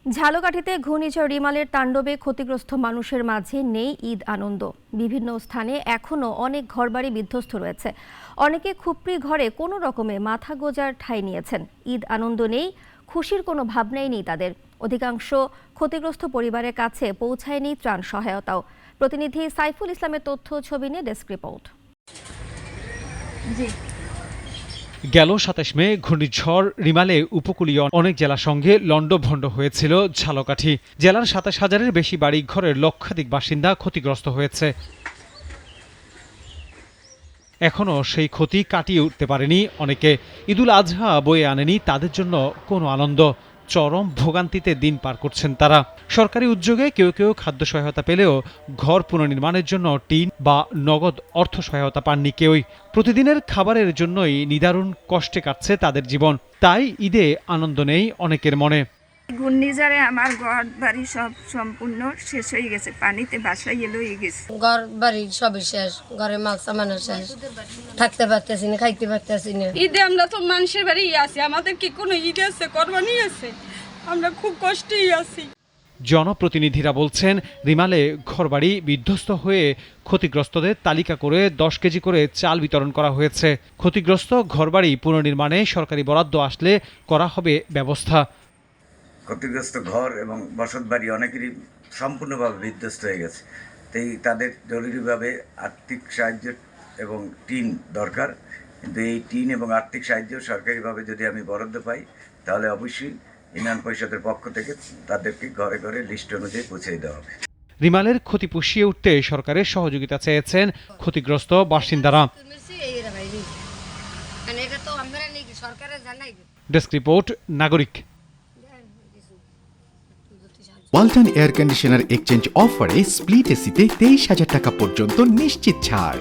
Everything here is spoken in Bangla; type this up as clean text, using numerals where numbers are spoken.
ঝালকাঠিতে ঘূর্ণিঝড় রিমালের তাণ্ডবে ক্ষতিগ্রস্ত মানুষের মাঝে নেই ঈদ আনন্দ। বিভিন্ন স্থানে এখনও অনেক ঘরবাড়ি বিধ্বস্ত রয়েছে। অনেকে খুপড়ি ঘরে কোনো রকমে মাথা গোঁজার ঠাঁই নিয়েছেন। ঈদ আনন্দ নেই, খুশির কোনো ভাবনাই নেই তাদের। অধিকাংশ ক্ষতিগ্রস্ত পরিবারের কাছে পৌঁছায়নি ত্রাণ সহায়তাও। প্রতিনিধি সাইফুল ইসলামের তথ্য ছবি নিয়ে ডেস্ক রিপোর্ট। গেল ২৭ মে ঘূর্ণিঝড় রিমালে উপকূলীয় অনেক জেলার সঙ্গে লণ্ডভণ্ড হয়েছিল ঝালকাঠি। জেলার ২৭,০০০-এর বেশি বাড়ি ঘরের লক্ষাধিক বাসিন্দা ক্ষতিগ্রস্ত হয়েছে। এখনও সেই ক্ষতি কাটিয়ে উঠতে পারেনি অনেকে। ঈদুল আজহা বয়ে আনেনি তাদের জন্য কোনো আনন্দ। চরম ভোগান্তিতে দিন পার করছেন তারা। সরকারি উদ্যোগে কেউ কেউ খাদ্য সহায়তা পেলেও ঘর পুনর্নির্মাণের জন্য টিন বা নগদ অর্থ সহায়তা পাননি কেউই। প্রতিদিনের খাবারের জন্যই নিদারুণ কষ্টে কাটছে তাদের জীবন। তাই ঈদে আনন্দ নেই অনেকের মনে। ঘূর্ণিঝড়ে আমার ঘর বাড়ি সব সম্পূর্ণ শেষ হয়ে গেছে, পানিতে ভাসাই লয়ে গেছে। ঘর বাড়ি সবই শেষ, ঘরে মাল সামানো শেষ, থাকতে পারতেছি না, খাইতে পারতেছি না। ঈদে আমরা তো মানুষের বাড়ি আছি, আমাদের কি কোনো ঈদ আছে, কোরবানি আছে? আমরা খুব কষ্টেই আছি। জনপ্রতিনিধিরা বলছেন, রিমালে ঘরবাড়ি বিধ্বস্ত হয়ে ক্ষতিগ্রস্তদের তালিকা করে ১০ কেজি করে চাল বিতরণ করা হয়েছে। ক্ষতিগ্রস্ত ঘরবাড়ি পুনর্নির্মাণে সরকারি বরাদ্দ আসলে করা হবে ব্যবস্থা। ক্ষতিগ্রস্ত ঘর এবং বসতবাড়ি অনেকেরই সম্পূর্ণভাবে বিধ্বস্ত হয়ে গেছে। তাই তাদের জরুরিভাবে আর্থিক সাহায্য এবং টিন দরকার। কিন্তু এই টিন এবং আর্থিক সাহায্য সরকারিভাবে যদি আমি বরাদ্দ পাই, তাহলে অবশ্যই ইউনিয়ন পরিষদের পক্ষ থেকে তাদেরকে ঘরে ঘরে লিস্ট অনুযায়ী পৌঁছে দেওয়া হবে। রিমালের ক্ষতি পুষিয়ে উঠতে সরকারের সহযোগিতা চেয়েছেন ক্ষতিগ্রস্ত বাসিন্দারা। ডেস্ক রিপোর্ট, নাগরিক। ওয়ালটন এয়ার কন্ডিশনার এক্সচেঞ্জ অফারে স্প্লিট এসিতে ২৩,০০০ টাকা পর্যন্ত নিশ্চিত ছাড়।